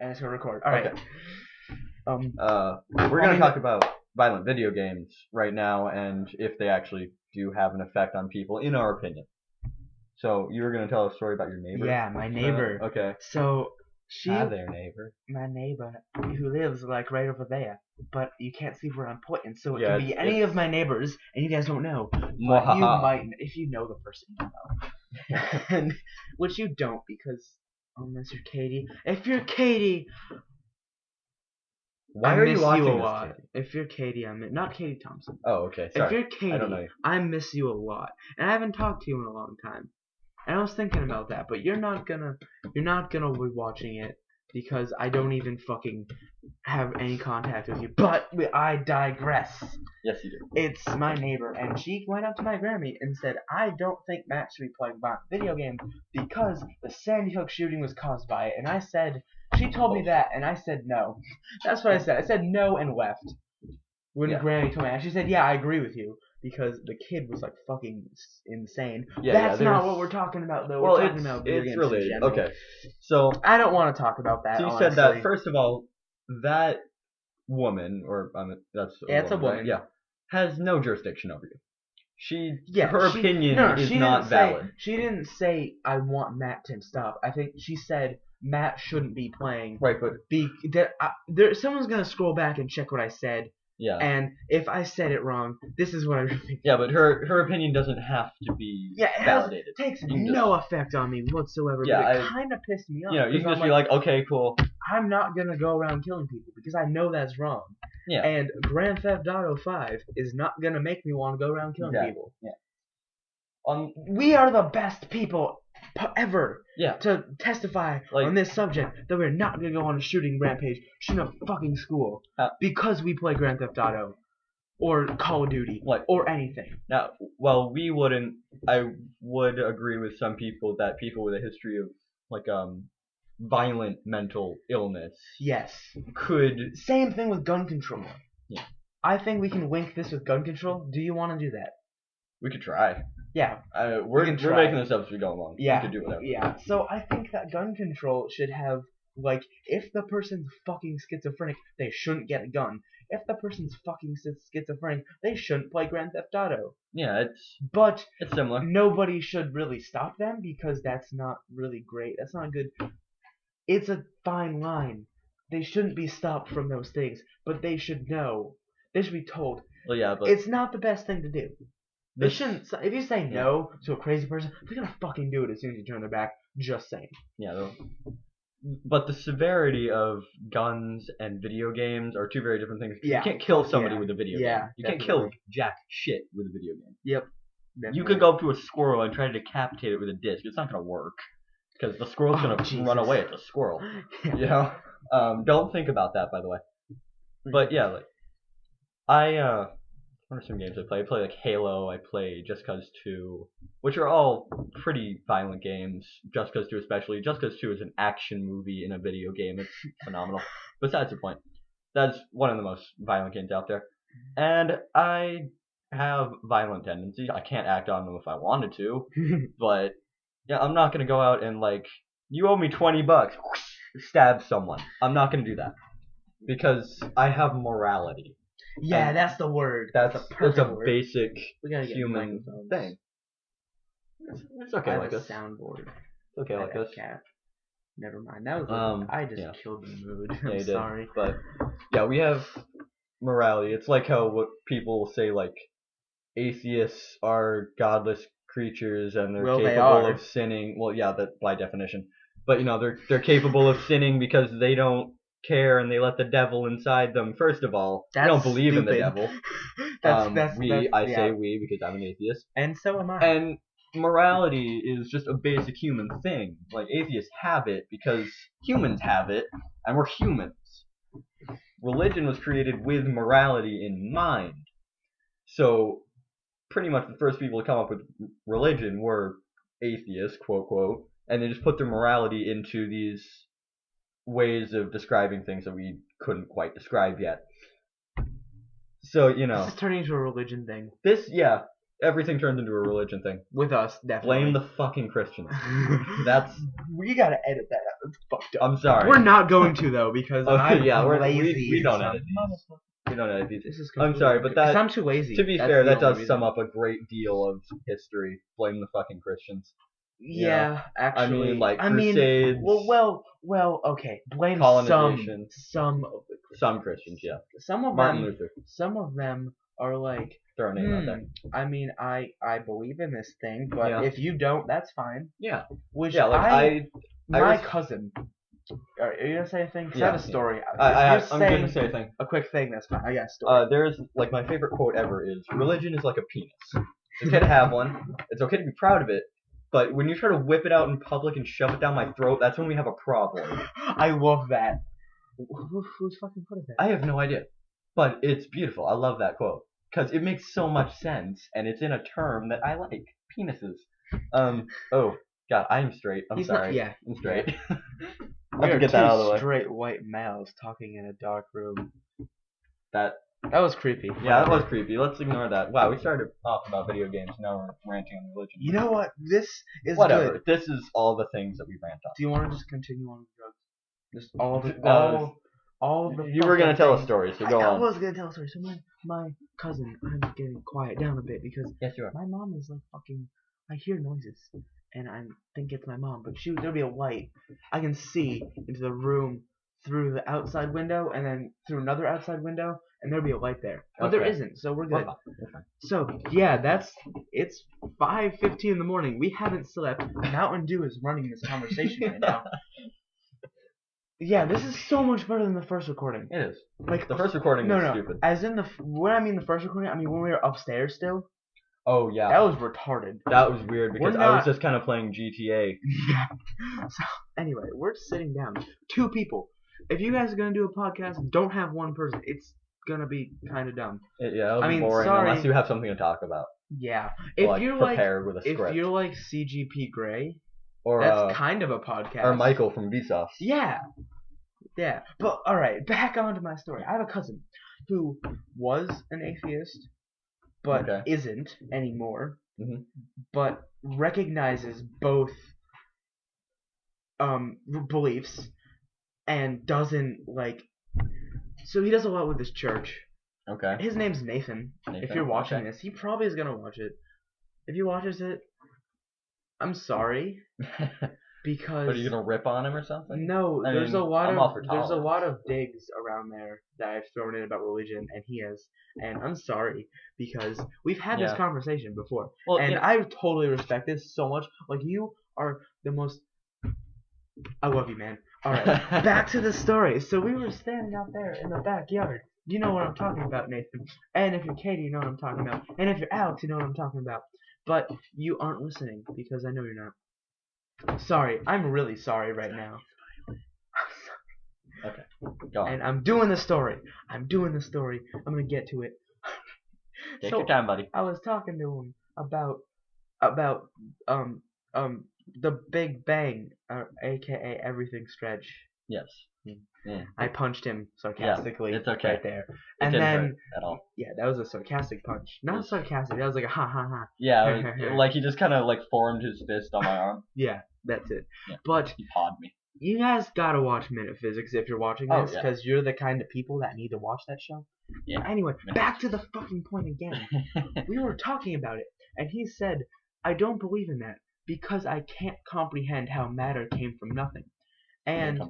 And it's gonna record. All right. Okay. We're We're gonna talk about violent video games right now, and if they actually do have an effect on people, in our opinion. So you were gonna tell a story about your neighbor? Yeah, my neighbor. Okay. So Hi there, neighbor. my neighbor, who lives like right over there, but you can't see where I'm pointing, so it Yeah, can be any of my neighbors, and you guys don't know. But you Mwahaha. might, if you know the person, you know. And, which you don't, because unless you're Katie. If you're Katie, Why I are miss you watching you a this, lot. Katie? If you're Katie, not Katie Thompson. Oh, okay. Sorry. If you're Katie, I don't know you. I miss you a lot, and I haven't talked to you in a long time. And I was thinking about that, but you're not gonna be watching it because I don't even fucking have any contact with you. But I digress. Yes, you do. It's my neighbor, and she went up to my Grammy and said, "I don't think Matt should be playing violent video games because the Sandy Hook shooting was caused by it." And I said, she told me that, and I said no. That's what I said. I said no and left. When Grammy told me that, she said, "Yeah, I agree with you." Because the kid was like fucking insane. That's not what we're talking about, though. Well, we're talking about video games related. in general. Okay, so I don't want to talk about that. So you honestly. said that first of all, that woman, or that's it's a woman. right? Yeah, has no jurisdiction over you. Her opinion is not valid. She didn't say I want Matt to stop. I think she said Matt shouldn't be playing. Right, but someone's gonna scroll back and check what I said. Yeah. And if I said it wrong, this is what I really. Yeah, but her opinion doesn't have to be validated. It takes no effect on me whatsoever. Yeah, but it kind of pissed me off. You can just be like, okay, cool. I'm not gonna go around killing people because I know that's wrong. Yeah. And Grand Theft Auto 5 is not gonna make me want to go around killing people. Yeah. We are the best people ever to testify on this subject that we're not gonna go on a shooting rampage, shooting a fucking school because we play Grand Theft Auto or Call of Duty or anything. Now, well, we wouldn't. I would agree with some people that people with a history of violent mental illness. Yes. Could. Same thing with gun control. Yeah. I think we can link this with gun control. Do you want to do that? We could try. Yeah. We're making this up as we go along. Yeah. We could do whatever. Yeah. So I think that gun control should have, like, if the person's fucking schizophrenic, they shouldn't get a gun. If the person's fucking schizophrenic, they shouldn't play Grand Theft Auto. Yeah, But it's similar. Nobody should really stop them because that's not really great. That's not good. It's a fine line. They shouldn't be stopped from those things, but they should know. They should be told. Well, yeah, but it's not the best thing to do. They shouldn't. If you say no to a crazy person, they're gonna fucking do it as soon as you turn their back. Just saying. Yeah, but the severity of guns and video games are two very different things. Yeah. You can't kill somebody with a video game. You definitely. can't kill jack shit with a video game. Yep. Definitely. You could go up to a squirrel and try to decapitate it with a disc. It's not gonna work because the squirrel's gonna run away. It's a squirrel. You know. Don't think about that, by the way. But yeah, what are some games I play? I play like Halo, I play Just Cause 2, which are all pretty violent games. Just Cause 2 especially. Just Cause 2 is an action movie in a video game. It's phenomenal. Besides the point. That's one of the most violent games out there. And I have violent tendencies. I can't act on them if I wanted to. But yeah, I'm not going to go out and you owe me $20, stab someone. I'm not going to do that. Because I have morality. Yeah, and that's the word. That's a word. basic human thing. It's okay like this. Soundboard. It's okay like this. Cat. Never mind. That was I just killed the mood. I'm sorry. But yeah, we have morality. It's like how what people say atheists are godless creatures and they're capable of sinning. Well, yeah, that by definition. But they're capable of sinning because they don't care and they let the devil inside them. First of all, I don't believe in the devil. I say we because I'm an atheist. And so am I. And morality is just a basic human thing. Atheists have it because humans have it, and we're humans. Religion was created with morality in mind. So, pretty much the first people to come up with religion were atheists, quote, quote, and they just put their morality into these ways of describing things that we couldn't quite describe yet. So, This is turning into a religion thing. Everything turns into a religion thing. With us, definitely. Blame the fucking Christians. We gotta edit that out. That's fucked up. I'm sorry. We're not going to though because I'm lazy. We don't edit these. We don't edit these. This is I'm sorry, but that. I'm too lazy. To be That's fair, the that only does reason. sum up a great deal of history. Blame the fucking Christians. Yeah, actually. I mean, like Crusades. Well. Okay. Blame colonization. some of the Christians. Some Christians, yeah. Some of Martin them. Luther. Some of them are like. Throw a name out there. I mean, I believe in this thing, but Yeah. if you don't, that's fine. Yeah. Which Yeah, like my cousin. Are you gonna say a thing? 'Cause I have a story. I'm gonna say a thing. A quick thing. That's fine. I got a story. There's like my favorite quote ever is religion is like a penis. It's okay to have one. It's okay to be proud of it. But when you try to whip it out in public and shove it down my throat, that's when we have a problem. I love that. Who's fucking put it there? I have no idea. But it's beautiful. I love that quote. Because it makes so much sense, and it's in a term that I like. Penises. Oh, God, I'm straight. I'm sorry. I'm straight. We I have are to get that out of the two way. straight white males talking in a dark room. That was creepy. Yeah, that was creepy. Let's ignore that. Wow, we started off about video games. Now we're ranting on religion. You know what? This is whatever. good. This is all the things that we rant on. Do you want to just continue on with drugs? Just all of the. You were gonna tell a story, so go on. I was gonna tell a story. So my cousin, I'm getting quiet down a bit because yes, you are. My mom is like fucking. I hear noises and I think it's my mom, but there'll be a light. I can see into the room through the outside window and then through another outside window, and there'll be a light there. But there isn't, so we're good. So yeah, it's 5:15 in the morning. We haven't slept. Mountain Dew is running this conversation right now. Yeah, this is so much better than the first recording. It is. Like the first recording was stupid. As in when I mean the first recording, I mean when we were upstairs still. Oh yeah. That was retarded. That was weird because I was just kind of playing GTA. Yeah. So anyway, we're sitting down. 2 people. If you guys are gonna do a podcast, don't have one person. It's gonna be kind of dumb. It'll be boring unless you have something to talk about. Yeah. If you're prepared with a script. If you're like CGP Grey, or that's kind of a podcast. Or Michael from Vsauce. Yeah. Yeah. But alright, back onto my story. I have a cousin who was an atheist, but isn't anymore. Mm-hmm. But recognizes both beliefs and doesn't like. So he does a lot with his church. Okay. His name's Nathan. If you're watching this, he probably is gonna watch it. If he watches it, I'm sorry. Because. But are you gonna rip on him or something? No, there's a lot of digs around there that I've thrown in about religion, and he has, and I'm sorry because we've had this conversation before, and I totally respect this so much. Like you are the most. I love you, man. All right, back to the story. So we were standing out there in the backyard. You know what I'm talking about, Nathan. And if you're Katie, you know what I'm talking about. And if you're Alex, you know what I'm talking about. But you aren't listening because I know you're not. Sorry, I'm really sorry right now. Okay, go on. And I'm doing the story. I'm gonna get to it. Take your time, buddy. I was talking to him about the Big Bang, aka Everything Stretch. Yes. Yeah. I punched him sarcastically. It's okay. Right there. And then hurt at all. Yeah, that was a sarcastic punch. Not sarcastic. That was like a ha ha ha. Yeah, like he just kind of like formed his fist on my arm. Yeah, that's it. Yeah, but he pawed me. You guys gotta watch Minute Physics if you're watching this, because you're the kind of people that need to watch that show. Yeah. Anyway, back to the fucking point again. We were talking about it, and he said, "I don't believe in that because I can't comprehend how matter came from nothing." And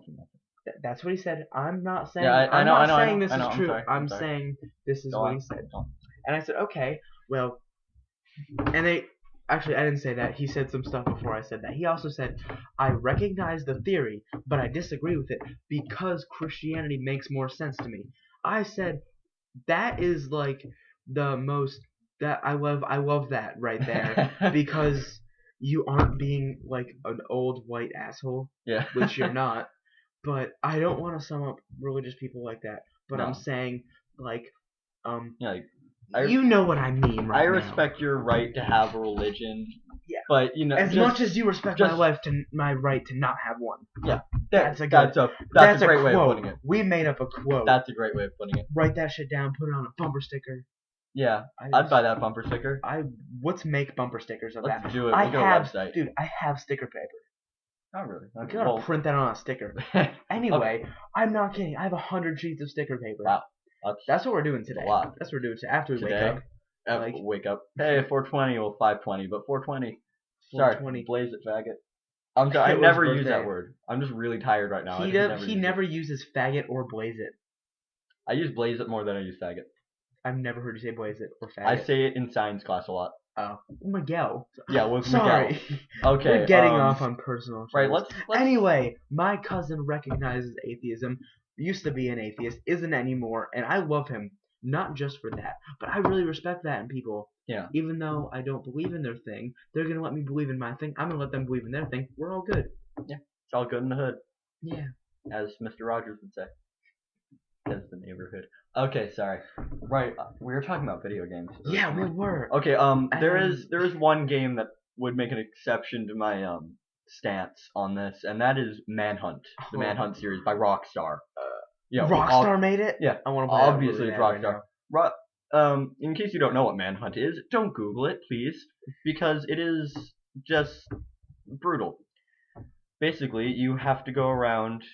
that's what he said. I'm not saying. I'm not saying this is true. I'm saying this is what he said. And I said, okay, well, and actually, I didn't say that. He said some stuff before I said that. He also said, I recognize the theory, but I disagree with it because Christianity makes more sense to me. I said, that is like the most, that I love that right there because you aren't being like an old white asshole, which you're not. But I don't want to sum up religious people like that. But I'm saying, like, you know what I mean, right? I respect your right to have a religion. Yeah. But as much as you respect my right to not have one. Yeah. That's a great way of putting it. We made up a quote. That's a great way of putting it. Write that shit down. Put it on a bumper sticker. Yeah, I'd buy that bumper sticker. Let's make bumper stickers of that. Let's do it. We'll go to a website. Dude, I have sticker paper. Not really. You Okay, gotta well, print that on a sticker. okay. Anyway, I'm not kidding. I have 100 sheets of sticker paper. Wow. That's what we're doing That's today. a lot. That's what we're doing today. After we Today, wake up. Like, wake up. Hey, 420, well, 520, but 420. Sorry, 420. blaze it, faggot. I'm sorry, I Hitler's never use birthday. that word. I'm just really tired right now. He never uses faggot or blaze it. I use blaze it more than I use faggot. I've never heard you say blaze it or faggot. I say it in science class a lot. Oh, Miguel. Yeah, with Sorry. Miguel. Okay. We're getting off on personal shows. Right, let's Anyway, my cousin recognizes atheism, used to be an atheist, isn't anymore, and I love him. Not just for that, but I really respect that in people. Yeah. Even though I don't believe in their thing, they're gonna let me believe in my thing. I'm gonna let them believe in their thing. We're all good. Yeah. It's all good in the hood. Yeah. As Mr. Rogers would say. As the neighborhood. Okay, sorry. Right, we were talking about video games. Yeah, we were. Okay, there is one game that would make an exception to my stance on this, and that is Manhunt, the Manhunt series by Rockstar. Yeah, Rockstar made it. Yeah, I want to play obviously that it's really Rockstar. bad right now. In case you don't know what Manhunt is, don't Google it, please, because it is just brutal. Basically, you have to go around.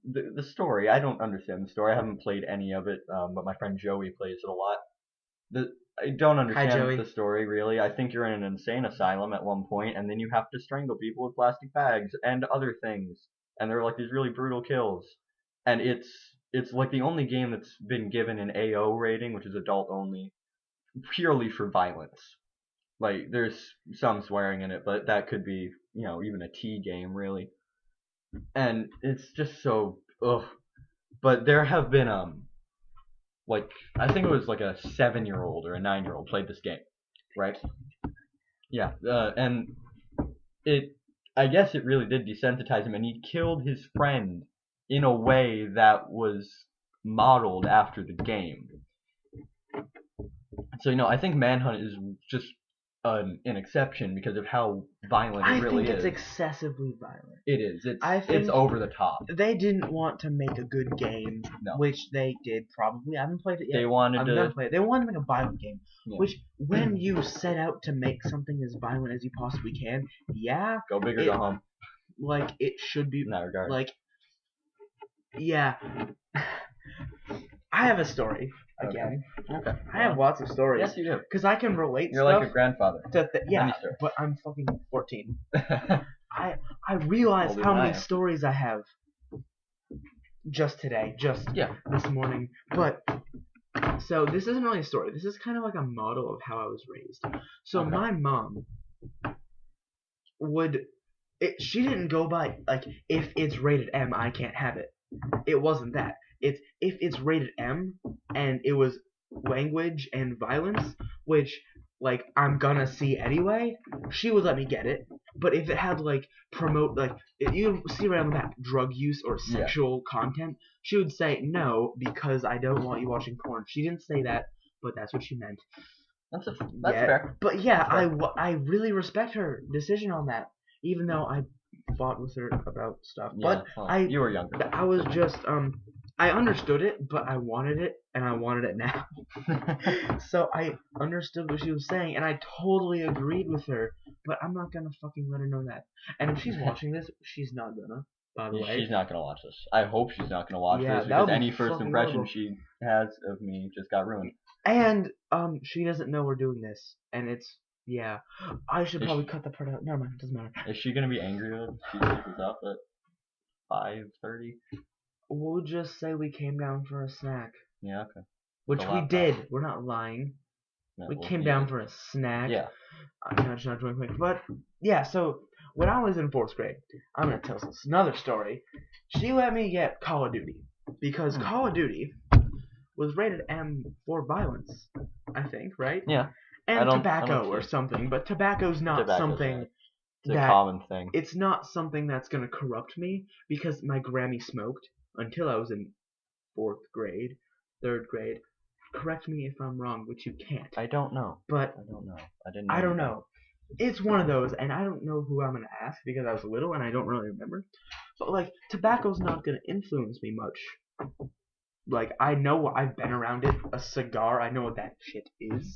The story, I don't understand the story. I haven't played any of it, but my friend Joey plays it a lot. I don't understand the story really. I think you're in an insane asylum at one point, and then you have to strangle people with plastic bags and other things, and they're like these really brutal kills. And it's like the only game that's been given an AO rating, which is adult only, purely for violence. Like there's some swearing in it, but that could be even a T game really. And it's just so ugh. But there have been like I think it was like a 7-year-old or a 9-year-old played this game, right? Yeah, and I guess it really did desensitize him, and he killed his friend in a way that was modeled after the game. So I think Manhunt is just an exception because of how violent it really is. I think it's excessively violent. It is. I think it's over the top. They didn't want to make a good game, No. which they did probably. I haven't played it yet. They wanted I'm gonna play it. They wanted to make a violent game, which when you set out to make something as violent as you possibly can, go big or go home. Like it should be in that regard. Like, yeah. I have a story. Again, okay. I have lots of stories. Yes, you do. Because I can relate. You're like a grandfather. Yeah, but I'm fucking 14. I realize how many stories I have. Just today, this morning. But so this isn't really a story. This is kind of like a model of how I was raised. So my mom she didn't go by like if it's rated M, I can't have it. It wasn't that. It's if it's rated M and it was language and violence, which like I'm gonna see anyway, she would let me get it. But if it had like promote like you see right on the back drug use or sexual content, she would say no because I don't want you watching porn. She didn't say that, but that's what she meant. That's fair. But yeah, I really respect her decision on that, even though I fought with her about stuff. Yeah, but you were younger. I was just I understood it, but I wanted it, and I wanted it now. So I understood what she was saying, and I totally agreed with her, but I'm not gonna fucking let her know that. And if she's watching this, she's not gonna, by the way. She's not gonna watch this. I hope she's not gonna watch this, because any first impression she has of me just got ruined. And, she doesn't know we're doing this, and it's, I should probably cut that part out. Never mind, it doesn't matter. Is she gonna be angry when she sees this up at 5:30? We'll just say we came down for a snack. Yeah, okay. Which we did. We're not lying. No, we came down for a snack. Yeah. Not doing quick. But, yeah, so when I was in 4th grade, I'm going to tell us another story. She let me get Call of Duty. Because Call of Duty was rated M for violence, I think, right? Yeah. And tobacco or something. But tobacco's not something... It's a common thing. It's not something that's going to corrupt me, because my Grammy smoked until I was in 4th grade, 3rd grade. Correct me if I'm wrong, which you can't. I don't know. But I don't know. I don't know. It's one of those, and I don't know who I'm going to ask because I was little and I don't really remember. But, like, tobacco's not going to influence me much. Like, I know I've been around it. A cigar, I know what that shit is.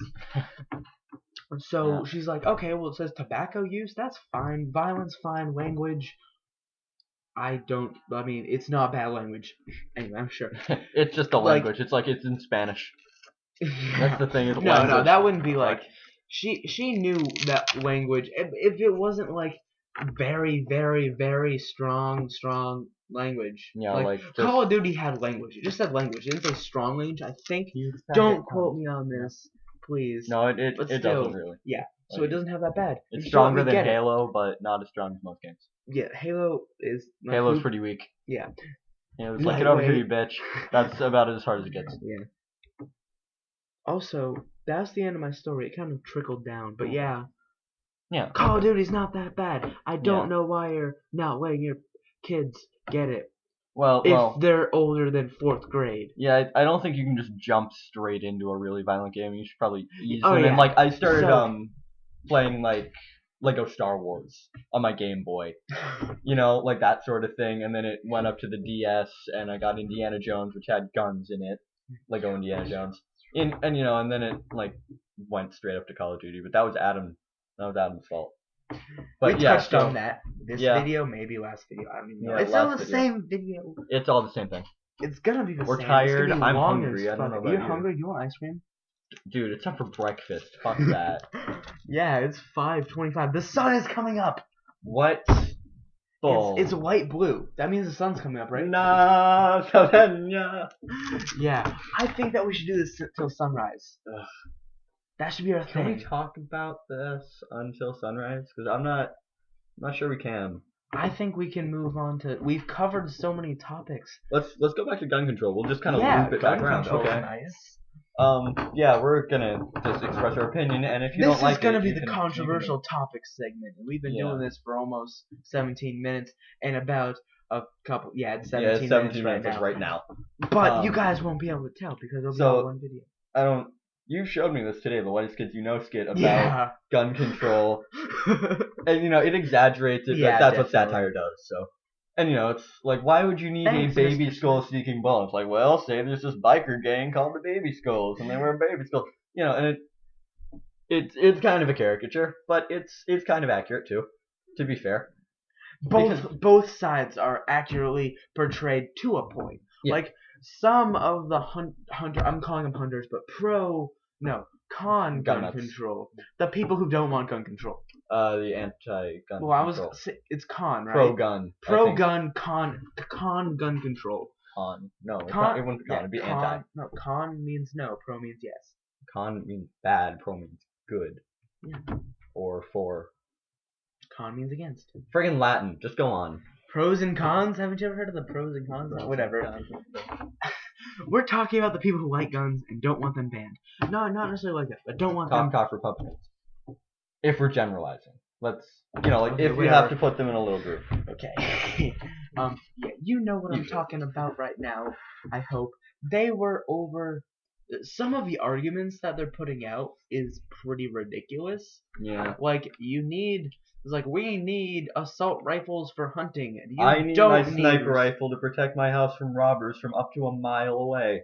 So she's like, okay, well, it says tobacco use. That's fine. Violence, fine. Language, I mean, it's not bad language. Anyway, I'm sure. It's just a Like- language. It's like it's in Spanish. That's the thing. Is No, language. that wouldn't be like. She knew that language. If it wasn't like very, very, very strong language. Yeah, like just, Call of Duty had language. It just said language. It didn't say strong language. I think. Don't quote me on this, please. No, it But it still, doesn't really. Yeah. So it doesn't have that bad. It's If you don't stronger than get it- Halo, but not as strong as most games. Yeah, Halo is. Halo's pretty weak. Yeah. Yeah, it's like, get over here, you Lightweight. bitch. That's about as hard as it gets. Yeah. Also, that's the end of my story. It kind of trickled down, but yeah. Yeah. Call of Duty's not that bad. I don't know why you're not letting your kids get it if they're older than 4th grade. Yeah, I don't think you can just jump straight into a really violent game. You should probably ease Oh, them in. yeah. Like, I started So- playing like Lego Star Wars on my Game Boy. You know, like that sort of thing. And then it went up to the DS, and I got Indiana Jones, which had guns in it. Lego Indiana Jones. And you know, and then it like went straight up to Call of Duty. But that was Adam's fault. But we yeah, touched on that. This video, maybe last video. I mean, Yeah, it's still last the video. same video. It's all the same thing. It's gonna be the We're same. tired. It's gonna be I'm long hungry. as I don't know fuck. about You're you. hungry? You want ice cream? Dude, it's time for breakfast. Fuck that. Yeah, it's 5:25. The sun is coming up. What? Bull. It's light blue. That means the sun's coming up, right? Nah, Slovenia. Yeah, I think that we should do this till sunrise. Ugh. That should be our Can thing. we talk about this until sunrise? Because I'm not sure we can. I think we can move on to. We've covered so many topics. Let's go back to gun control. We'll just kind of Yeah, loop it gun back around. control's Okay. nice. Yeah, we're gonna just express our opinion, and if you This don't like is gonna it, be you the can- controversial topic segment, and we've been doing this for almost 17 minutes, and about a couple. Yeah, it's 17, Yeah, it's 17 minutes minutes right now. But you guys won't be able to tell because it'll be so- all one video. I don't. You showed me this today, the Whitest Kids You Know skit about Yeah. gun control, and you know it exaggerates it. Yeah, but that's what definitely. satire does. So, and you know it's like, why would you need Thanks, a baby Mr. skull seeking ball? It's like, well, say there's this biker gang called the Baby Skulls, and they wear baby skulls. You know, and it's kind of a caricature, but it's kind of accurate too. To be fair, Both sides are accurately portrayed to a point. Yeah. Like some of the hunter, I'm calling them hunters, but con Gun gun nuts. control. The people who don't want gun control. the anti-gun. Well, control. it's con, right? Pro-gun. I Pro think. gun con gun control. Con. No, it's Con, not, it wouldn't be con. yeah, It'd be con, anti. No, con means no. Pro means yes. Con means bad. Pro means good. Yeah. Or for. Con means against. Friggin' Latin. Just go on. Pros and cons. Haven't you ever heard of the pros and cons? Whatever. We're talking about the people who like guns and don't want them banned. No, not necessarily like that, but don't want them. Cock Republicans. If we're generalizing. Let's, you know, like, Okay, if we have to put them in a little group. Okay. Yeah, you know what I'm talking about right now. I hope they were over. Some of the arguments that they're putting out is pretty ridiculous. Yeah. Like we need assault rifles for hunting. And you I need don't my sniper rifle to protect my house from robbers from up to a mile away.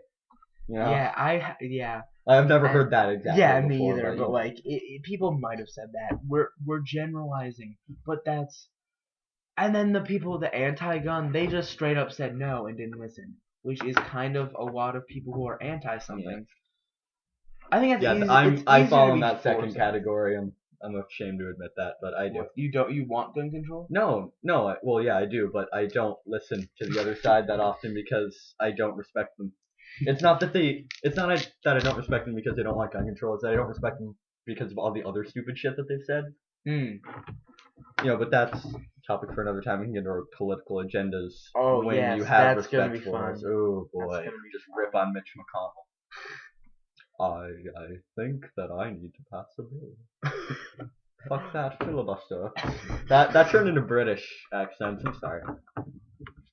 You know? Yeah, I've never heard that exactly. yeah, me before, either. you But know. like, people might have said that. We're generalizing, but that's. And then the people, the anti-gun, they just straight up said no and didn't listen, which is kind of a lot of people who are anti-something. Yeah. I think that's easy. I fall to in be that second forced. category. I'm ashamed to admit that, but I do. What, you want gun control? No. Well, yeah, I do, but I don't listen to the other side that often because I don't respect them. It's not that I don't respect them because they don't like gun control. It's that I don't respect them because of all the other stupid shit that they've said. You know, but that's a topic for another time. We can get into our political agendas when yes, you have that's gonna respect be for fun. us. Oh boy, That's gonna be just fun. rip on Mitch McConnell. I think that I need to pass a bill. Fuck that filibuster. That turned into British accents. I'm sorry.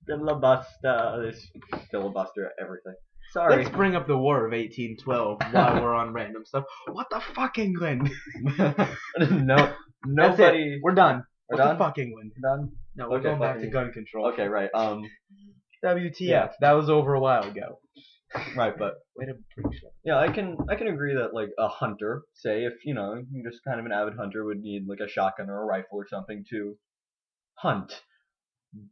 Filibuster. This filibuster everything. Sorry. Let's bring up the War of 1812 while we're on random stuff. What the fuck, England? No. That's Nobody. it. We're done. We're What done? the fuck, England? Done. No, we're Okay, going back to fucking- gun control. Okay, right. WTF? Yeah. That was over a while ago. Right, but Way to preach that. yeah, I can agree that like a hunter, say if you're just kind of an avid hunter would need like a shotgun or a rifle or something to hunt.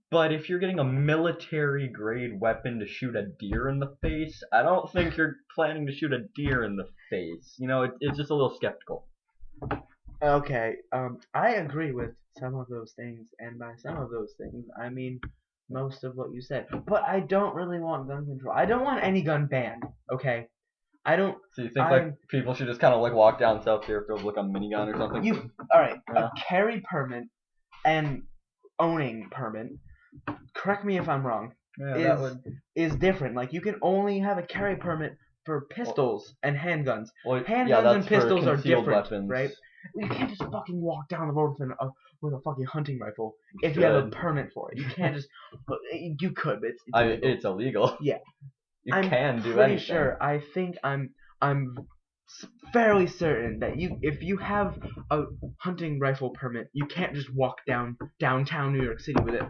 But if you're getting a military grade weapon to shoot a deer in the face, I don't think you're planning to shoot a deer in the face. It's just a little skeptical. Okay, I agree with some of those things, and by some of those things, I mean most of what you said. But I don't really want gun control. I don't want any gun banned. Okay, I don't. So you think like people should just kind of like walk down South Deerfield with like a minigun or something? All right, Yeah. a carry permit and owning permit. Correct me if I'm wrong. Yeah, Is different. Like you can only have a carry permit for pistols and handguns. Well, Handguns and pistols are different, weapons. right? You can't just fucking walk down the road with a fucking hunting rifle if you have a permit for it. You can't just. You could, but it's illegal. It's illegal. Yeah, you can do anything. I'm pretty sure. I think I'm fairly certain that if you have a hunting rifle permit, you can't just walk downtown New York City with it.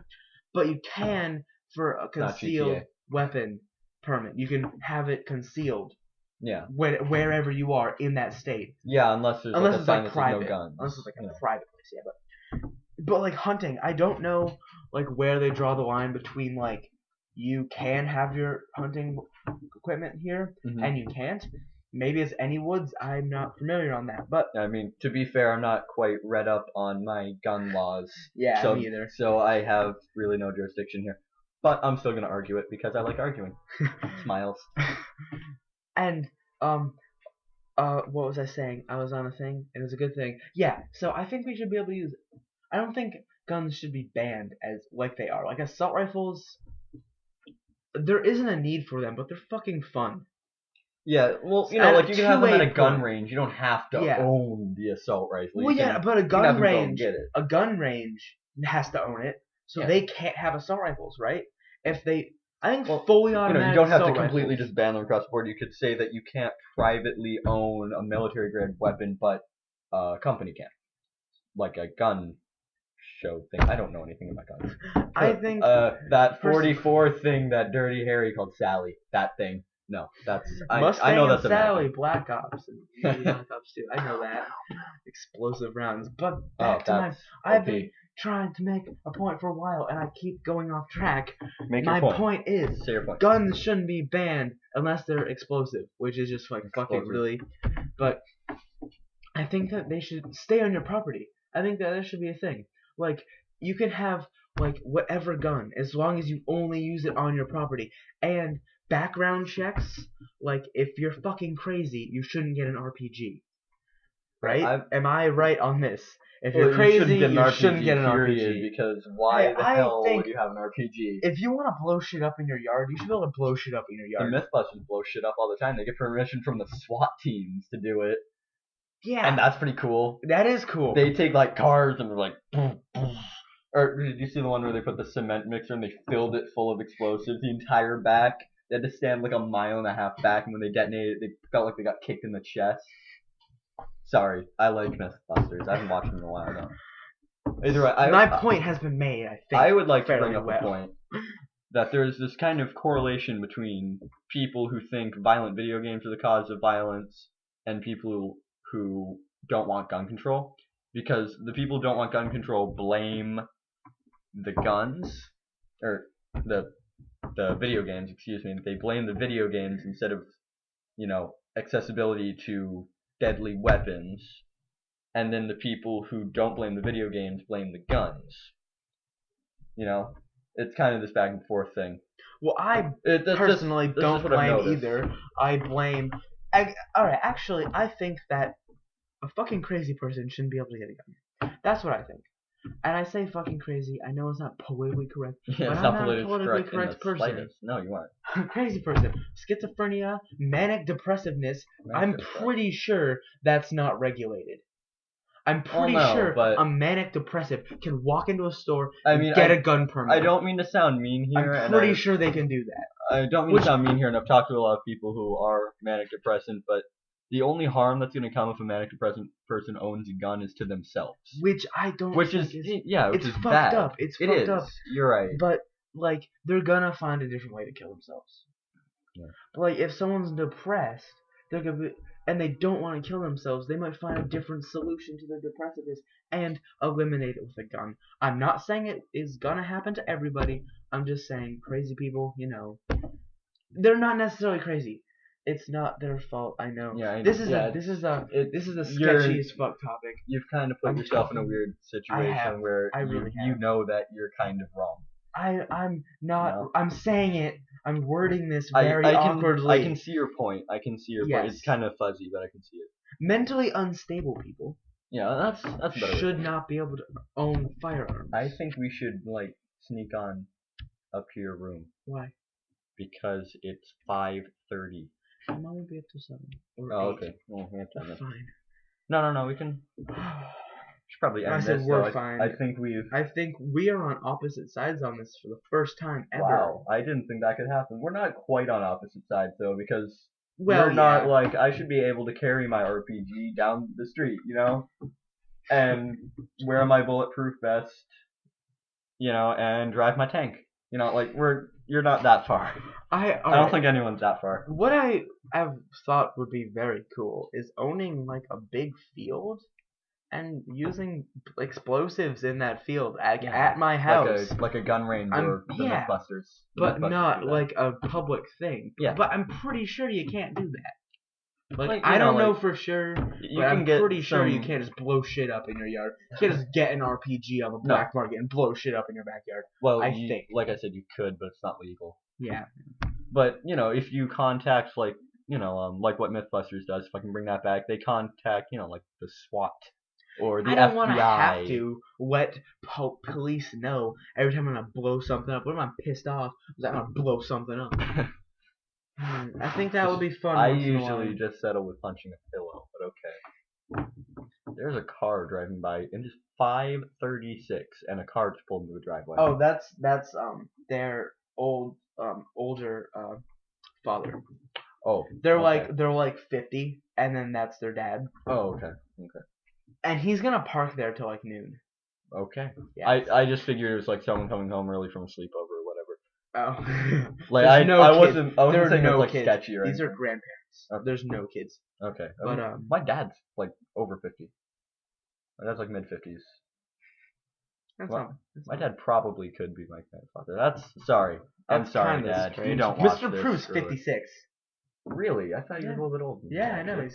But you can for a concealed weapon permit. You can have it concealed. Yeah. Wherever you are in that state. Yeah, unless there's like a sign that says no guns. Unless it's like a private place, yeah. But like hunting, I don't know like where they draw the line between like you can have your hunting equipment here and you can't. Maybe it's any woods. I'm not familiar on that, but I mean, to be fair, I'm not quite read up on my gun laws. Yeah, me either. So I have really no jurisdiction here. But I'm still gonna argue it because I like arguing. Smiles. And what was I saying? I was on a thing. It was a good thing. Yeah. So I think we should be able to use. I don't think guns should be banned as like they are. Like assault rifles. There isn't a need for them, but they're fucking fun. Yeah, well, like you can have them at a gun range. You don't have to own the assault rifle. Well, but a gun range has to own it, so they can't have assault rifles, right? If they, I think fully automatic. You don't have to completely just ban them across the board. You could say that you can't privately own a military grade weapon, but a company can, like a gun show thing. I don't know anything about guns. I think that 44 thing that Dirty Harry called Sally. That thing. No, that's I know that's Sally, Black Ops, and Black Ops 2. I know that. Explosive rounds. But I've been trying to make a point for a while, and I keep going off track. My point is, guns shouldn't be banned unless they're explosive, which is just like fucking really. But I think that they should stay on your property. I think that should be a thing. Like you can have like whatever gun as long as you only use it on your property. And background checks, like if you're fucking crazy, you shouldn't get an RPG. Right? Am I right on this? If you're crazy, you shouldn't get an RPG. Because why the hell would you have an RPG? If you want to blow shit up in your yard, you should be able to blow shit up in your yard. The Mythbusters blow shit up all the time. They get permission from the SWAT teams to do it. Yeah. And that's pretty cool. That is cool. They take like cars and they're like, boom, boom. Or did you see the one where they put the cement mixer and they filled it full of explosives the entire back? They had to stand like a mile and a half back, and when they detonated, they felt like they got kicked in the chest. Sorry, I like Mythbusters. I haven't watched them in a while though. Either way, my point has been made. I think I would like to bring up a point that there's this kind of correlation between people who think violent video games are the cause of violence and people who don't want gun control, because the people who don't want gun control blame the guns or the video games, they blame the video games instead of, accessibility to deadly weapons. And then the people who don't blame the video games blame the guns. It's kind of this back and forth thing. Well, I personally don't blame either. I blame... Alright, actually, I think that a fucking crazy person shouldn't be able to get a gun. That's what I think. And I say fucking crazy. I know it's not politically correct. Yeah, but it's I'm not politically correct person. Slightest. No, you aren't. Crazy person. Schizophrenia, manic depressiveness. I'm pretty sure that's not regulated. I'm pretty sure a manic depressive can walk into a store and get a gun permit. I don't mean to sound mean here. I'm pretty sure they can do that. I don't mean to sound mean here, and I've talked to a lot of people who are manic depressant, but the only harm that's going to come if a manic depressant person owns a gun is to themselves. Which I don't which think is it's fucked bad. up. It's fucked up. You're right. But, they're gonna find a different way to kill themselves. Yeah. Like, if someone's depressed, they're gonna be, and they don't want to kill themselves. They might find a different solution to their depressiveness and eliminate it with a gun. I'm not saying it is gonna happen to everybody. I'm just saying crazy people, they're not necessarily crazy. It's not their fault. I know. Yeah, This is yeah, a you're- sketchy as fuck topic. You've kind of put I'm yourself in a talking- weird I situation have. where I really you have. know that you're kind of wrong. I'm not. No. I'm saying it. I'm wording this I very can awkwardly. I can see your point. I can see your point. Yes. It's kind of fuzzy, but I can see it. Mentally unstable people Yeah, that's a better way. should not be able to own firearms. I think we should sneak on up to your room Why? because it's 5:30. My mom won't be up till 7 or Oh, 8. okay. Well, we have time then. Fine. No. We can. Should probably end I said this. we're though. fine. I think we've. I think we are on opposite sides on this for the first time ever. Wow, I didn't think that could happen. We're not quite on opposite sides though, because Well, we're not yeah. I should be able to carry my RPG down the street, and wear my bulletproof vest, and drive my tank. You're not that far. I don't think anyone's that far. What I have thought would be very cool is owning like a big field and using explosives in that field at my house. Like a gun range or the yeah, Mythbusters. But Mythbusters not do that. like a public thing. Yeah. But I'm pretty sure you can't do that. Like, I don't know like, for sure, you but can I'm get pretty sure you some- can't just blow shit up in your yard. You can't just get an RPG on the black market and blow shit up in your backyard. Well, I think. like I said, you could, but it's not legal. Yeah. But if you contact like what Mythbusters does, if I can bring that back, they contact like the SWAT or the I don't FBI. want to have to let police know every time I'm gonna blow something up. What if I'm pissed off? I'm gonna blow something up. I think that would be fun. I once in a usually while. just settle with punching a pillow, but okay. There's a car driving by, and it's 5:36, and a car just pulled into the driveway. Oh, that's their older father. Oh, They're okay. they're like 50, and then that's their dad. Oh, okay. And he's gonna park there till like noon. Okay. Yeah. I just figured it was like someone coming home early from a sleepover or whatever. Oh. Like There's no I kids. wasn't There are saying it no was like kids. sketchy or These anything. are grandparents. Okay. There's no kids. Okay. But my dad's like over 50. My dad's like mid-50s. That's Well, not. My dad probably could be my grandfather. Sorry. I'm That's sorry, kinda Dad. strange. You don't watch Mr. this. Prue's really. 56. Really? I thought you were Yeah. a little bit older. Yeah, I know.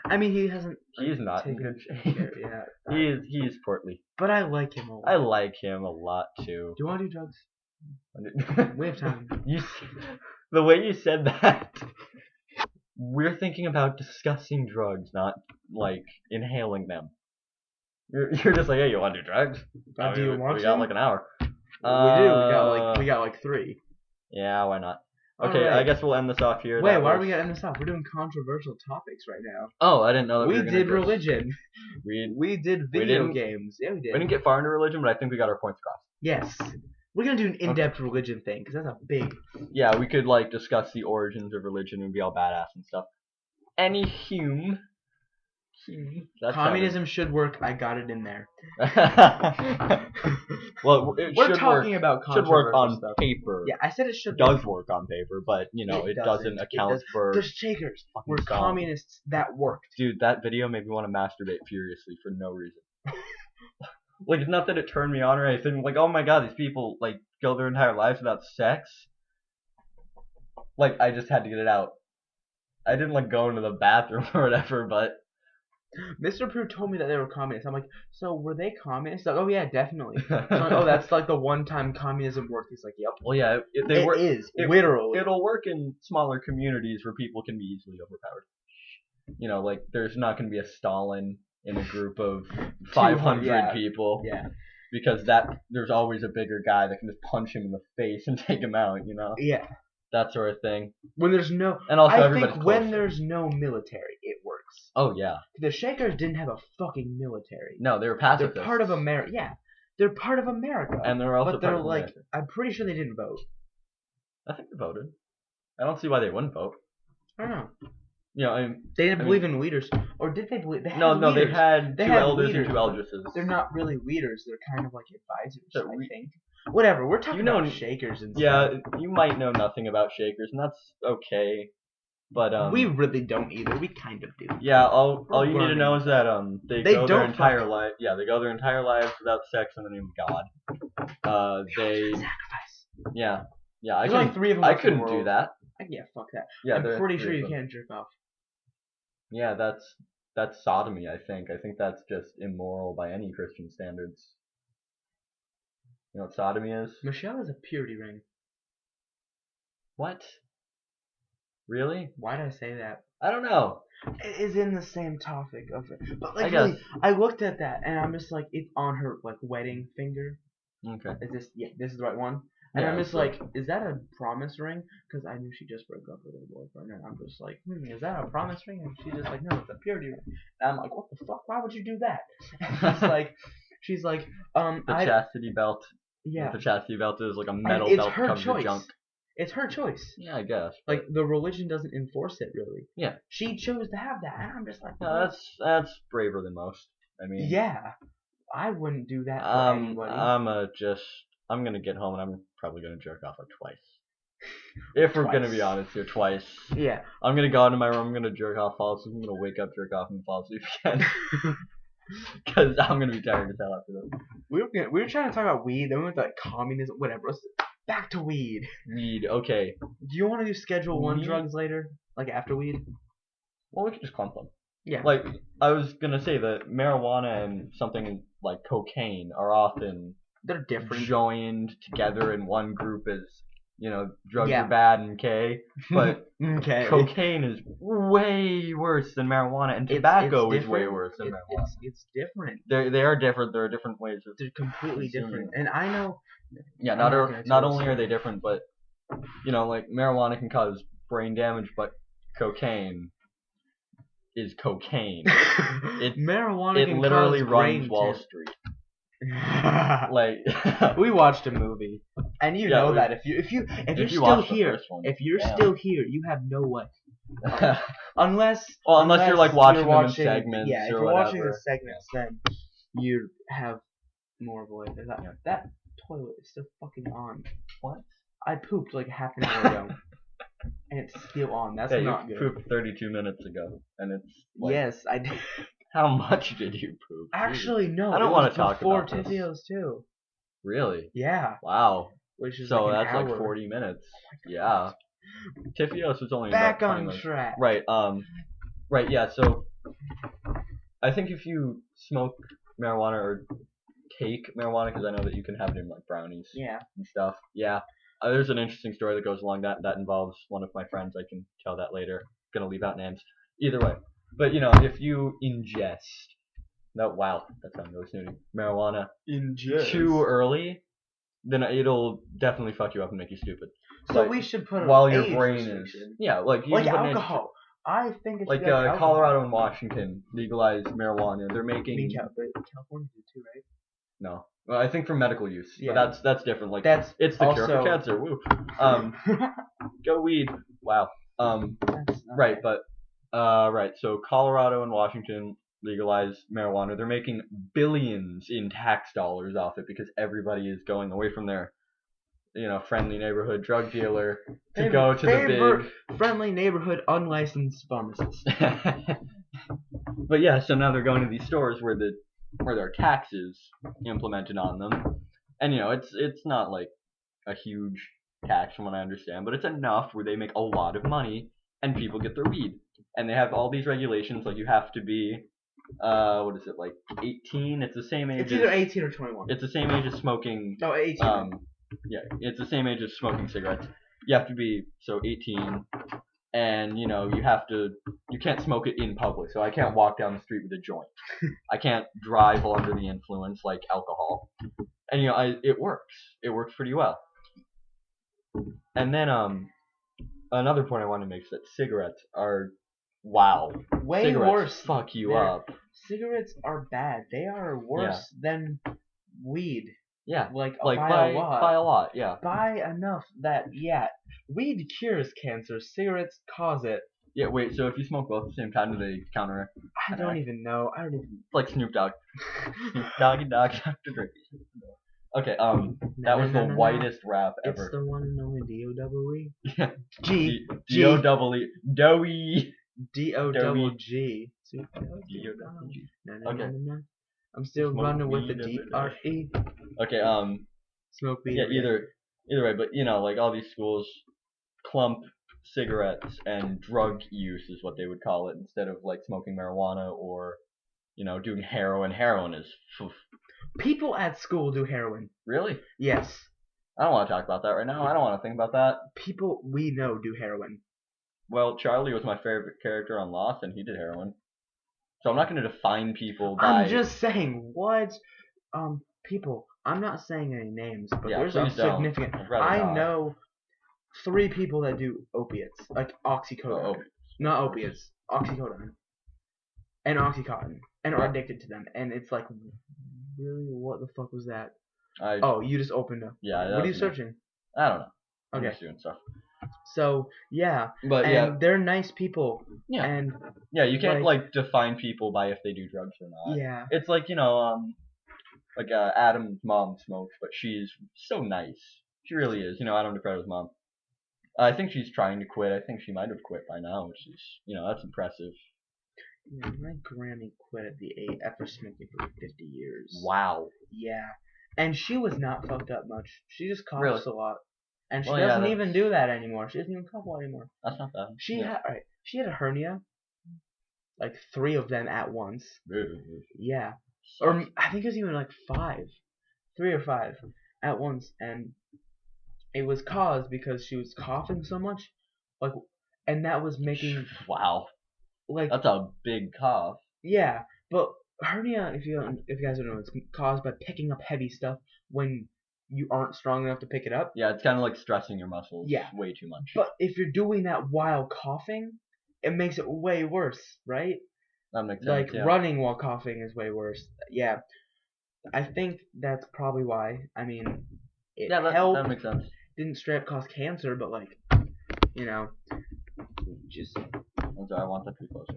I mean, he hasn't. He's not in taken good shape. care- Yeah. He is portly. But I like him a lot. I like him a lot too. Do you want to do drugs? We have time. The way you said that, we're thinking about discussing drugs, not like inhaling them. You're just like, hey, you want to do drugs? Do you want we to? got like an hour. We do. We got like 3. Yeah, why not? Okay, Alright. I guess we'll end this off here. Wait, That why are was- we gonna end this off? We're doing controversial topics right now. Oh, I didn't know that we We were gonna did address- religion. We did video didn't- games. Yeah, we did. didn't get far into religion, but I think we got our points across. Yes. We're gonna do an in-depth religion thing because that's a big. Yeah, we could like discuss the origins of religion and be all badass and stuff. Anywho, that's Communism should work. I got it in there. Well, it We're should talking work. about Should work controversial on stuff. paper. Yeah, I said it should. Does work on paper, but it doesn't account does. for. There's Shakers. We're fucking dumb. communists that worked. Dude, that video made me want to masturbate furiously for no reason. Like, it's not that it turned me on or anything. Like, oh my god, these people like go their entire lives without sex. Like, I just had to get it out. I didn't like go into the bathroom or whatever, but Mr. Prue told me that they were communists. I'm like, so were they communists? Like, oh yeah, definitely. So I'm like, oh, that's like the one time communism worked. He's like, yep. well, yeah, It is literally. It'll work in smaller communities where people can be easily overpowered. Like there's not going to be a Stalin in a group of 500 yeah. people. Yeah. Because there's always a bigger guy that can just punch him in the face and take him out. Yeah. That sort of thing. When there's no. And also I everybody's think when closer. there's no military, it works. Oh yeah. The Shakers didn't have a fucking military. No, they were pacifists. They're part of America. Yeah. They're part of America. And they're also but they're part of like, America. I'm pretty sure they didn't vote. I think they voted. I don't see why they wouldn't vote. I don't know. They They didn't believe in leaders, or did they believe? They had No, leaders. they had They two had elders leaders, and two eldresses. They're not really leaders. They're kind of like advisors, So I think. Whatever. We're talking about Shakers and stuff. Yeah, you might know nothing about Shakers, and that's okay. But we really don't either. We kind of do. yeah, all you need to learning. know is that they They go their don't entire fuck. life. Yeah, they go their entire lives without sex in the name of God. Sacrifice. Yeah, I There's only couldn't. 3 of them I left in the couldn't do world. that. Yeah, fuck that. Yeah, I'm there are pretty 3 sure of you them. can't jerk off. Yeah, that's sodomy. I think that's just immoral by any Christian standards. You know what sodomy is? Michelle is a purity ring. What? Really? Why did I say that? I don't know. It is in the same topic of it, but like I really, guess. I looked at that and I'm just like, it's on her like wedding finger. Okay. Is this? Yeah, this is the right one. And Yeah, I'm just so- like, is that a promise ring? Because I knew she just broke up with her boyfriend, and I'm just like, is that a promise ring? And she's just like, no, it's a purity ring. And I'm like, what the fuck? Why would you do that? And she's like, The chastity belt. yeah. The chastity belt is like a And metal it's belt her covered with choice. junk. It's her choice. Yeah, I guess. Like the religion doesn't enforce it really. Yeah. She chose to have that, and I'm just like, No, that's braver than most. I mean. yeah, I wouldn't do that for anybody. I'm gonna get home and I'm probably gonna jerk off like twice. If we're gonna be honest here, twice. Yeah. I'm gonna go into my room, I'm gonna jerk off, fall asleep, I'm gonna wake up, jerk off, and fall asleep again. Because I'm gonna be tired as hell after this. We were trying to talk about weed, then we went to like communism, whatever. Let's back to weed. Weed, okay. Do you want to do Schedule 1 Weed? drugs later, like after weed? Well, we could just clump them. Yeah. Like, I was gonna say that marijuana and something like cocaine are often They're different. joined together in one group as, you know, drugs Yeah. are bad and okay, but Okay. cocaine is way worse than marijuana, and tobacco It's is way different. worse than marijuana. It's different. They are different. There are different ways of. They're completely consuming different. And I know. Yeah, I'm not gonna not tell only you. are they different, but you know, like marijuana can cause brain damage, but cocaine is cocaine. Marijuana It can literally cause runs brain Wall tip. Street. Like We watched a movie, and you Yeah, know we- that if you're you still watched the here, first one, if you're damn. still here, you have no life. Unless unless you're like watching them in watching, segments yeah, if or you're watching the whatever. segments, then you have more of a life. That toilet is still fucking on. What? I pooped like half an hour ago, and it's still on. That's Yeah, not you good. pooped 32 minutes ago, and it's like, Yes, I did. how much did you poop? Actually, no. I don't it wanna was talk before about this. Tiffio's too. Really? Yeah, Wow. which is So like an that's hour. like 40 minutes. Yeah. Tiffio's was only Back about 20 on minutes. track. Right. Right. Yeah. So I think if you smoke marijuana or take marijuana, because I know that you can have it in like brownies Yeah. and stuff. Yeah. There's an interesting story that goes along that involves one of my friends. I can tell that later. Gonna leave out names. Either way. But you know, if you ingest wow, that sounded really snooty. Marijuana Ingest. too early, then it'll definitely fuck you up and make you stupid. So Like, we should put while an your age brain is restriction. like you Like can put an age- alcohol. I think it should like be alcohol. Colorado and Washington legalized marijuana. They're I making mean, California did too, right? no. Well, I think for medical use. Yeah. But that's different. Like That's it's the cure for also- cancer. Woo. Go weed. Wow. That's not Right, but right. So Colorado and Washington legalized marijuana. They're making billions in tax dollars off it because everybody is going away from their, you know, friendly neighborhood drug dealer to go to the friendly neighborhood unlicensed pharmacist. big. But yeah, so now they're going to these stores where there are taxes implemented on them, and you know it's not like a huge tax from what I understand, but it's enough where they make a lot of money and people get their weed. And they have all these regulations, like you have to be, what is it, like 18? It's the same age. It's either 18 or 21. It's the same age as smoking. No, 18. Yeah, it's the same age as smoking cigarettes. You have to be 18, and you know you can't smoke it in public. So I can't walk down the street with a joint. I can't drive while under the influence like alcohol. And you know, it works. It works pretty well. And then another point I want to make is that cigarettes are Way cigarettes worse. fuck you They're- up. Cigarettes are bad. They are worse than weed. Yeah, Like by by a lot. by a lot. Yeah. By enough that weed cures cancer. Cigarettes cause it. Yeah. Wait. So if you smoke both at the same time, do they counteract? I don't even know. I don't even. It's like Snoop Dogg. Snoop Doggy Dogg, Dr. Dre. Okay. That was the whitest rap It's ever. the one and only D-O-double-E. Yeah. G G. Doughy. D-O-double-G. D-O-double-G. No, Okay. I'm still Smoke running with the weed every day. D-R-E. Okay, Smoke weed. yeah, every day. either way, but you know, like all these schools clump cigarettes and drug use is what they would call it instead of like smoking marijuana or, you know, doing heroin. Heroin is People at school do heroin. really? Yes. I don't want to talk about that right now. I don't want to think about that. People we know do heroin. Well, Charlie was my favorite character on Lost, and he did heroin. So I'm not going to define people by. I'm just saying, what? People, I'm not saying any names, but Yeah, there's a please don't. significant. I'd rather I not. know 3 people that do opiates, like oxycodone. Oh, Not opiates, oxycodone. And Oxycontin. And are Yeah. addicted to them. And it's like, really? What the fuck was that? I Oh, you just opened up. Yeah, that What are you was me. searching? I don't know. I'm Okay. just doing stuff. So, yeah. But And yeah, they're nice people. yeah, And, yeah. You can't like define people by if they do drugs or not. yeah. It's like, you know, like Adam's mom smokes, but she's so nice. She really is. You know, Adam DeFredo's mom. I think she's trying to quit. I think she might have quit by now, which is, you know, that's impressive. Yeah, my Grammy quit at the 8 after smoking for 50 years. Wow. Yeah. And she was not fucked up much. She just coughs Really? a lot. And she Well, yeah, doesn't that's- even do that anymore. She doesn't even cough a lot anymore. That's not bad. She Yeah. had a hernia. Like 3 of them at once. Yeah. Or I think it was even like 5. 3 or 5 at once. And it was caused because she was coughing so much. Like, and that was making, Wow. like, That's a big cough. yeah, but hernia, if you guys don't know, it's caused by picking up heavy stuff when you aren't strong enough to pick it up. Yeah, it's kind of like stressing your muscles. Yeah. Way too much. But if you're doing that while coughing, it makes it way worse, right? That makes sense. Like Yeah. running while coughing is way worse. Yeah, I think that's probably why. I mean, it Yeah, helped. that makes sense. Didn't straight up cause cancer, but like, you know, just. I'm sorry, I want that to be closer.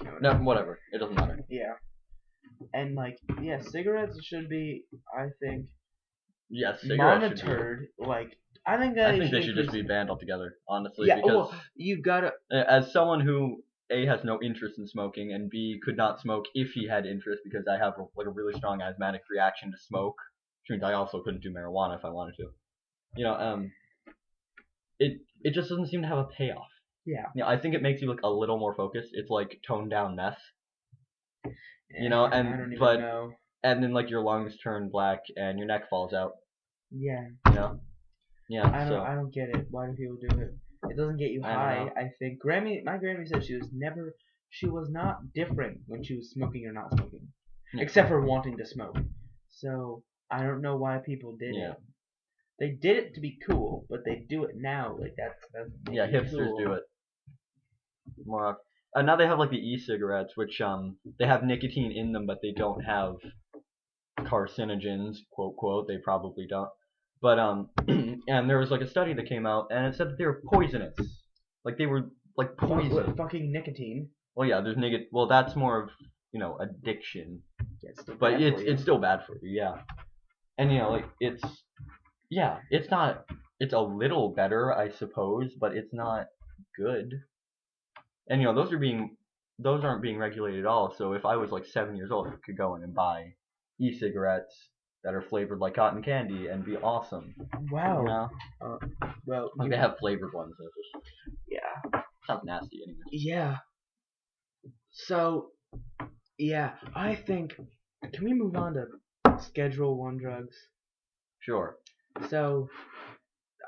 You No, whatever. It doesn't matter. Yeah. And like, yeah, cigarettes should be, I think, Yeah, cigarettes should monitored. Like, I think they should just be banned altogether, honestly. Yeah, because well, you gotta. as someone who A, has no interest in smoking, and B, could not smoke if he had interest because I have like a really strong asthmatic reaction to smoke, which means I also couldn't do marijuana if I wanted to. You know, it just doesn't seem to have a payoff. Yeah. You know, I think it makes you look a little more focused. It's like toned down meth. You know, I and don't even but know. and then like your lungs turn black and your neck falls out. Yeah. You know. Yeah. I don't get it. Why do people do it? It doesn't get you I don't high. know. I think my Grammy said she was not different when she was smoking or not smoking, Yeah. except for wanting to smoke. So I don't know why people did Yeah. it. They did it to be cool, but they do it now. Like that's Yeah, hipsters do it more. And now they have like the e-cigarettes, which they have nicotine in them, but they don't have carcinogens, quote quote. They probably don't. But and there was like a study that came out, and it said that they were poisonous. Like they were like poison. Fucking nicotine. Well, yeah, there's negative. Well, that's more of, you know, addiction. Yeah, it's still But bad for you. it's still bad for you, yeah. And you know, like it's not. It's a little better, I suppose, but it's not good. And you know, those aren't being regulated at all. So if I was like 7 years old, I could go in and buy e-cigarettes that are flavored like cotton candy and be awesome. Wow. You know? Well, Like they have flavored ones. That just yeah. sounds nasty anyway. Yeah. So, yeah, I think. Can we move on to Schedule 1 drugs? Sure. So,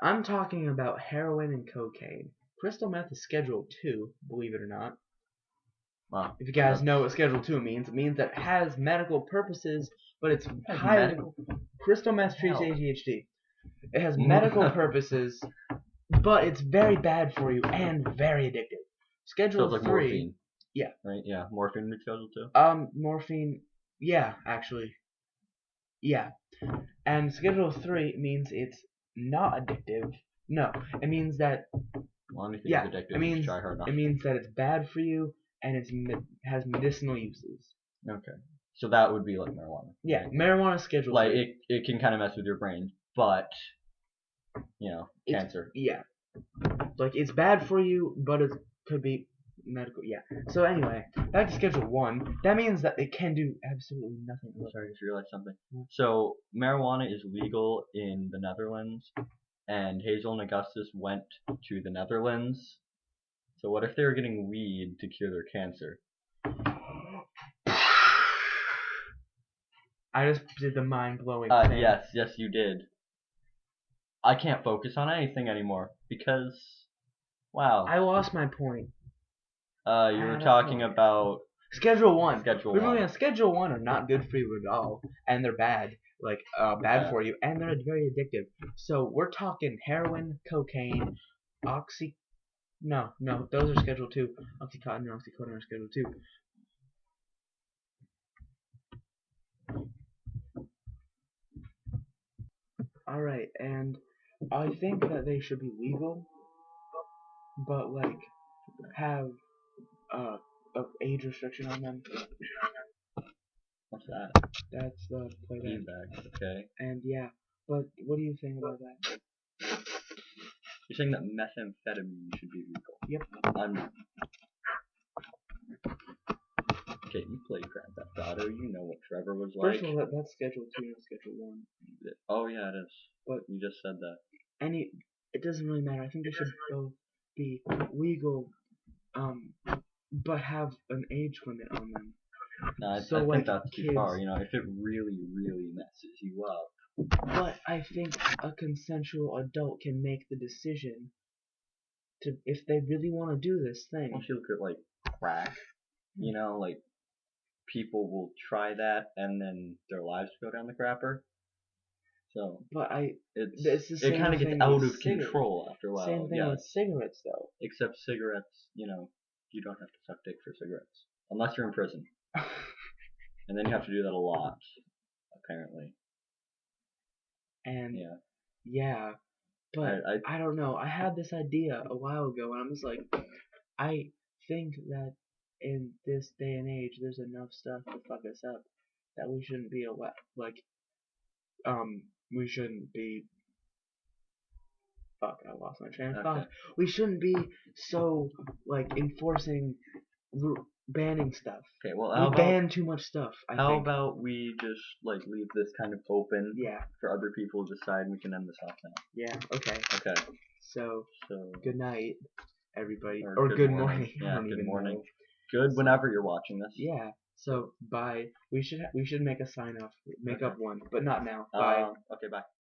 I'm talking about heroin and cocaine. Crystal meth is Schedule 2, believe it or not. Wow. If you guys know what Schedule 2 means, it means that it has medical purposes, but it's Medical? Crystal meth treats Hell. ADHD. It has medical purposes, but it's very bad for you and very addictive. So Schedule it's like 3. morphine. Yeah. Right? Yeah. Morphine is schedule 2? Morphine. Yeah, actually. Yeah. And Schedule 3 means it's not addictive. No, it means that. Well, anything Yeah, is addictive. it means Just try hard enough. it means that it's bad for you and has medicinal uses. Okay. So that would be like marijuana. Yeah, marijuana Schedule Like 3. it can kind of mess with your brain, but you know, It's- cancer. Yeah. like it's bad for you, but it could be medical. Yeah. So anyway, back to Schedule 1. That means that it can do absolutely nothing. Sorry, I just realized something. So marijuana is legal in the Netherlands, and Hazel and Augustus went to the Netherlands. So what if they were getting weed to cure their cancer? I just did the mind-blowing thing. Yes, you did. I can't focus on anything anymore because, wow. I lost my point. You were talking about Schedule 1. Schedule Remember, 1. on Schedule 1 are not good for you at all, and they're bad, like bad for you, and they're very addictive. So we're talking heroin, cocaine, no, those are Schedule 2. Oxycontin and oxycodone are Schedule 2. Alright, and I think that they should be legal, but like have a age restriction on them. What's that? That's the play bag. Beanbags, okay. And yeah, but what do you think about that? You're saying that methamphetamine should be legal? Yep. Okay, you played Grand Theft Auto. You know what Trevor was like. First of all, that's Schedule 2, not Schedule 1. Oh yeah, it is. But you just said that. It doesn't really matter. I think they should both be legal, but have an age limit on them. No, I So, think that's too far. You know, if it really, really messes you up. But I think a consensual adult can make the decision to if they really want to do this thing. Don't you look at like crack? You know, like people will try that and then their lives go down the crapper. So, but it kind of gets out of control after a while. Same thing with cigarettes, though. Except cigarettes, you know, you don't have to suck dick for cigarettes unless you're in prison, and then you have to do that a lot, apparently. And yeah, but I don't know. I had this idea a while ago, and I'm just like, I think that in this day and age, there's enough stuff to fuck us up that we shouldn't be we shouldn't be. Fuck, I lost my train of thought. We shouldn't be so like enforcing, banning stuff. Okay, well, we ban too much stuff. How about we just like leave this kind of open? Yeah. For other people to decide, and we can end this off now. Yeah. Okay. Okay. So good night, everybody, or good morning. Yeah, good morning. Know. Good whenever you're watching this. Yeah. So bye. We should make a sign off. Make up one, but not now. Bye. Okay. Bye.